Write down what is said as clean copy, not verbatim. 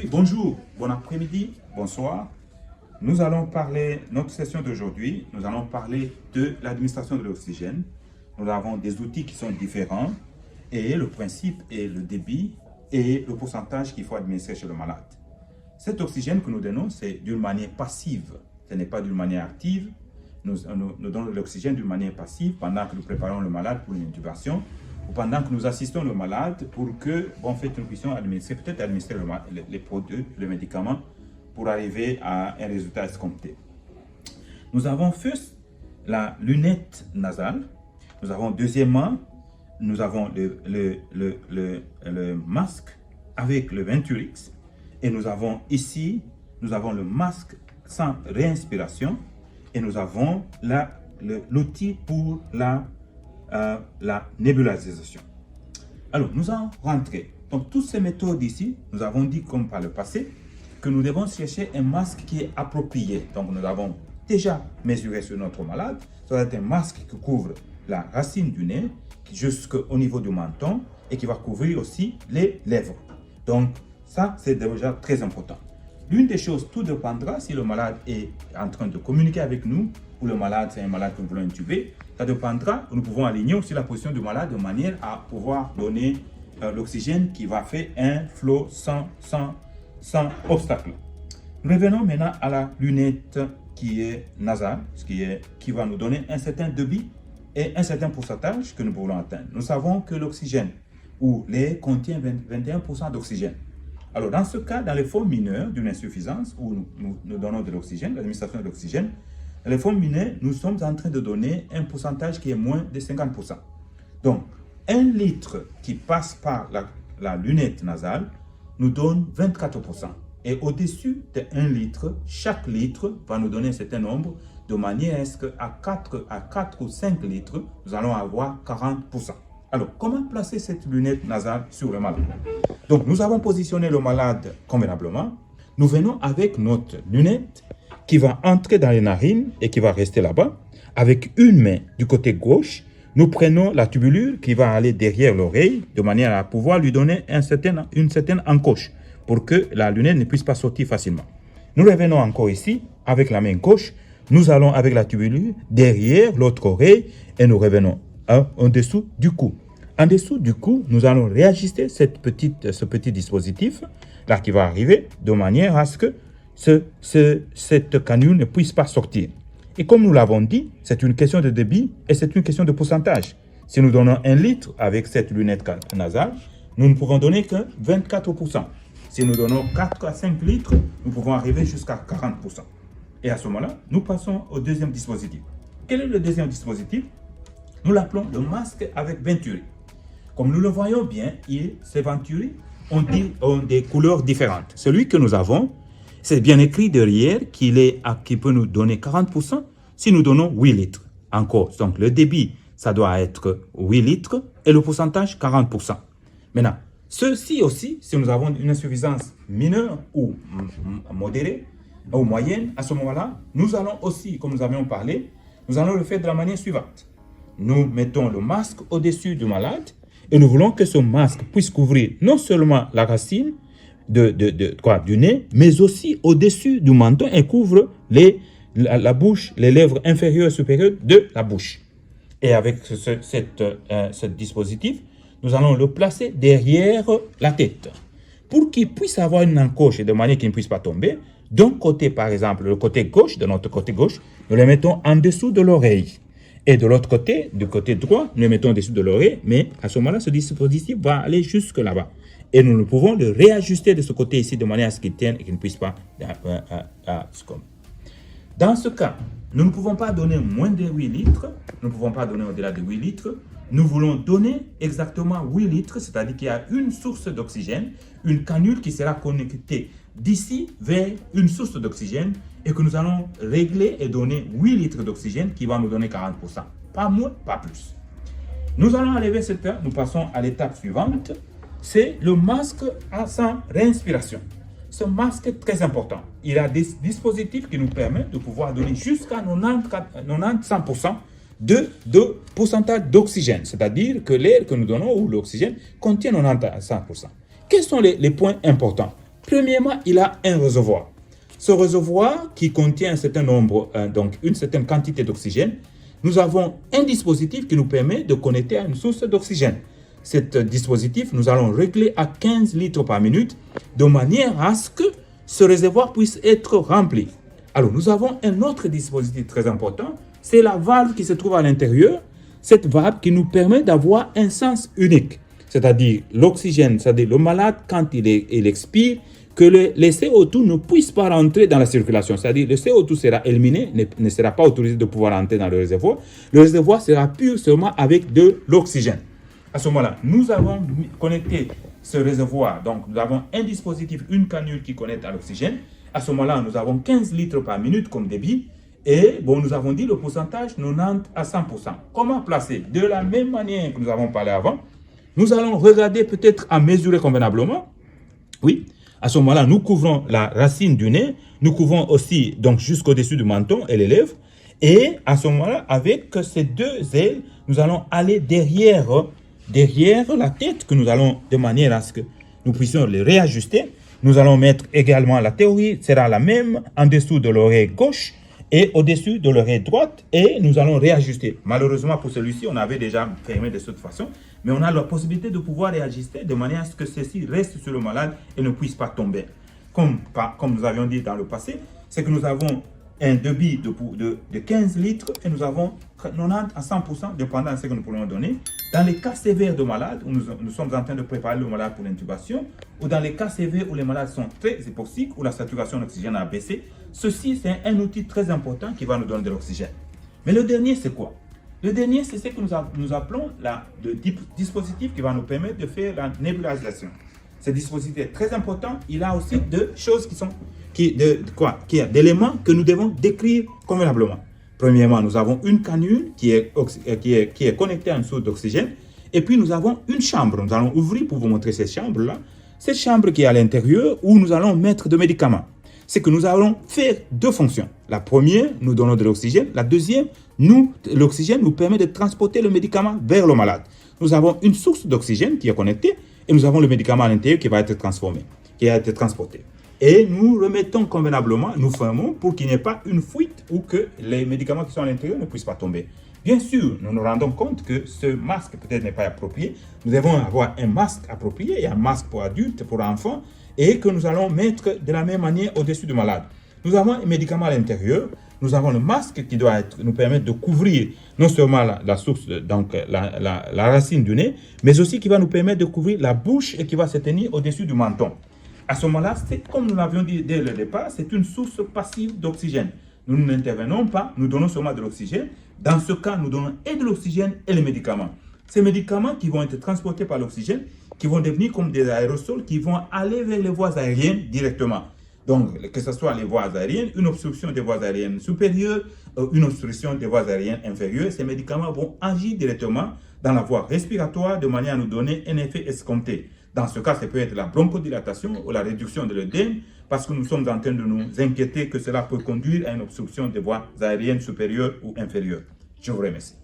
Bonjour, bon après-midi, bonsoir. Nous allons parler, notre session d'aujourd'hui, nous allons parler de l'administration de l'oxygène. Nous avons des outils qui sont différents et le principe est le débit et le pourcentage qu'il faut administrer chez le malade. Cet oxygène que nous donnons, c'est d'une manière passive, ce n'est pas d'une manière active. Nous donnons l'oxygène d'une manière passive pendant que nous préparons le malade pour une intubation ou pendant que nous assistons le malade pour que, en fait, nous puissions administrer, peut-être administrer les produits, les médicaments pour arriver à un résultat escompté. Nous avons first la lunette nasale. Nous avons deuxièmement, nous avons le masque avec le Venturix. Et nous avons ici, nous avons le masque sans réinspiration. Et nous avons l'outil pour la nébulisation. Alors, nous allons rentrer. Donc, toutes ces méthodes ici, nous avons dit, comme par le passé, que nous devons chercher un masque qui est approprié. Donc, nous avons déjà mesuré sur notre malade. Ça va être un masque qui couvre la racine du nez jusqu'au niveau du menton et qui va couvrir aussi les lèvres. Donc, ça, c'est déjà très important. L'une des choses, tout dépendra si le malade est en train de communiquer avec nous ou le malade, c'est un malade que nous voulons intuber. Ça dépendra, nous pouvons aligner aussi la position du malade de manière à pouvoir donner l'oxygène qui va faire un flot sans obstacle. Nous revenons maintenant à la lunette qui est nasale, qui va nous donner un certain débit et un certain pourcentage que nous pouvons atteindre. Nous savons que l'oxygène ou l'air contient 21% d'oxygène. Alors, dans ce cas, dans les formes mineures d'une insuffisance où nous donnons de l'oxygène, l'administration de l'oxygène, dans les formes mineures, nous sommes en train de donner un pourcentage qui est moins de 50%. Donc, 1 litre qui passe par la lunette nasale nous donne 24%. Et au-dessus de 1 litre, chaque litre va nous donner un certain nombre, de manière à ce qu'à 4 ou 5 litres, nous allons avoir 40%. Alors, comment placer cette lunette nasale sur le malade? Donc, nous avons positionné le malade convenablement. Nous venons avec notre lunette qui va entrer dans les narines et qui va rester là-bas. Avec une main du côté gauche, nous prenons la tubulure qui va aller derrière l'oreille de manière à pouvoir lui donner une certaine encoche pour que la lunette ne puisse pas sortir facilement. Nous revenons encore ici avec la main gauche. Nous allons avec la tubulure derrière l'autre oreille et nous revenons en dessous du cou. En dessous du cou, nous allons réajuster ce petit dispositif là qui va arriver de manière à ce que cette canule ne puisse pas sortir. Et comme nous l'avons dit, c'est une question de débit et c'est une question de pourcentage. Si nous donnons 1 litre avec cette lunette nasale, nous ne pouvons donner que 24%. Si nous donnons 4 à 5 litres, nous pouvons arriver jusqu'à 40%. Et à ce moment-là, nous passons au deuxième dispositif. Quel est le deuxième dispositif? Nous l'appelons le masque avec Venturi. Comme nous le voyons bien, ces Venturi ont des couleurs différentes. Celui que nous avons, c'est bien écrit derrière qui peut nous donner 40% si nous donnons 8 litres. Encore, donc le débit, ça doit être 8 litres et le pourcentage 40%. Maintenant, ceci aussi, si nous avons une insuffisance mineure ou modérée ou moyenne, à ce moment-là, nous allons aussi, comme nous avions parlé, nous allons le faire de la manière suivante. Nous mettons le masque au-dessus du malade et nous voulons que ce masque puisse couvrir non seulement la racine du nez, mais aussi au-dessus du menton et couvre la bouche, les lèvres inférieures et supérieures de la bouche. Et avec ce dispositif, nous allons le placer derrière la tête pour qu'il puisse avoir une encoche de manière qu'il ne puisse pas tomber. D'un côté, par exemple, le côté gauche, de notre côté gauche, nous le mettons en dessous de l'oreille. Et de l'autre côté, du côté droit, nous le mettons en dessous de l'oreille, mais à ce moment-là, ce dispositif va aller jusque là-bas. Et nous pouvons le réajuster de ce côté ici de manière à ce qu'il tienne et qu'il ne puisse pas succomber. Dans ce cas, nous ne pouvons pas donner moins de 8 litres, nous ne pouvons pas donner au-delà de 8 litres. Nous voulons donner exactement 8 litres, c'est-à-dire qu'il y a une source d'oxygène, une canule qui sera connectée d'ici vers une source d'oxygène et que nous allons régler et donner 8 litres d'oxygène qui va nous donner 40%. Pas moins, pas plus. Nous allons enlever cette étape, nous passons à l'étape suivante. C'est le masque sans réinspiration. Ce masque est très important. Il a des dispositifs qui nous permettent de pouvoir donner jusqu'à 90-100% de pourcentage d'oxygène. C'est-à-dire que l'air que nous donnons ou l'oxygène contient 90 à 100%. Quels sont les points importants? Premièrement, il a un réservoir. Ce réservoir qui contient un certain nombre, donc une certaine quantité d'oxygène, nous avons un dispositif qui nous permet de connecter à une source d'oxygène. Cet dispositif, nous allons régler à 15 litres par minute de manière à ce que ce réservoir puisse être rempli. Alors, nous avons un autre dispositif très important, c'est la valve qui se trouve à l'intérieur. Cette valve qui nous permet d'avoir un sens unique, c'est-à-dire l'oxygène, c'est-à-dire le malade, quand il expire, que les CO2 ne puissent pas rentrer dans la circulation. C'est-à-dire le CO2 sera éliminé, ne sera pas autorisé de pouvoir entrer dans le réservoir. Le réservoir sera pur seulement avec de l'oxygène. À ce moment-là, nous avons connecté ce réservoir. Donc, nous avons un dispositif, une canule qui connecte à l'oxygène. À ce moment-là, nous avons 15 litres par minute comme débit. Et bon, nous avons dit le pourcentage 90 à 100%. Comment placer? De la même manière que nous avons parlé avant, nous allons regarder peut-être à mesurer convenablement. Oui. À ce moment-là, nous couvrons la racine du nez, nous couvrons aussi donc jusqu'au-dessus du menton et les lèvres. Et à ce moment-là, avec ces deux ailes, nous allons aller derrière la tête, que nous allons de manière à ce que nous puissions les réajuster. Nous allons mettre également, la théorie sera la même en dessous de l'oreille gauche et au-dessus de l'oreille droite, et nous allons réajuster. Malheureusement pour celui-ci, on avait déjà fermé de cette façon, mais on a la possibilité de pouvoir réajuster de manière à ce que ceci reste sur le malade et ne puisse pas tomber. Comme nous avions dit dans le passé, c'est que nous avons un débit de 15 litres et nous avons 90 à 100%, dépendant de ce que nous pourrons donner. Dans les cas sévères de malades, où nous sommes en train de préparer le malade pour l'intubation, ou dans les cas sévères où les malades sont très hypoxiques, où la saturation d'oxygène a baissé, ceci, c'est un outil très important qui va nous donner de l'oxygène. Mais le dernier, c'est quoi? Le dernier, c'est ce que nous appelons le dispositif qui va nous permettre de faire la nébulisation. Ce dispositif est très important. Il a aussi deux choses d'éléments que nous devons décrire convenablement. Premièrement, nous avons une canule qui est connectée à une source d'oxygène. Et puis, nous avons une chambre. Nous allons ouvrir pour vous montrer cette chambre-là. Cette chambre qui est à l'intérieur où nous allons mettre des médicaments. C'est que nous allons faire deux fonctions. La première, nous donnons de l'oxygène. La deuxième, l'oxygène nous permet de transporter le médicament vers le malade. Nous avons une source d'oxygène qui est connectée et nous avons le médicament à l'intérieur qui va être transformé, qui va être transporté. Et nous remettons convenablement, nous fermons pour qu'il n'y ait pas une fuite ou que les médicaments qui sont à l'intérieur ne puissent pas tomber. Bien sûr, nous nous rendons compte que ce masque peut-être n'est pas approprié. Nous devons avoir un masque approprié et un masque pour adultes, pour enfants, et que nous allons mettre de la même manière au-dessus du malade. Nous avons un médicament à l'intérieur, nous avons le masque qui doit nous permettre de couvrir non seulement la source, donc la racine du nez, mais aussi qui va nous permettre de couvrir la bouche et qui va se tenir au-dessus du menton. À ce moment-là, c'est comme nous l'avions dit dès le départ, c'est une source passive d'oxygène. Nous n'intervenons pas, nous donnons seulement de l'oxygène. Dans ce cas, nous donnons et de l'oxygène et les médicaments. Ces médicaments qui vont être transportés par l'oxygène, qui vont devenir comme des aérosols, qui vont aller vers les voies aériennes directement. Donc, que ce soit les voies aériennes, une obstruction des voies aériennes supérieures, une obstruction des voies aériennes inférieures, ces médicaments vont agir directement dans la voie respiratoire de manière à nous donner un effet escompté. Dans ce cas, ça peut être la bronchodilatation ou la réduction de l'œdème, parce que nous sommes en train de nous inquiéter que cela peut conduire à une obstruction des voies aériennes supérieures ou inférieures. Je vous remercie.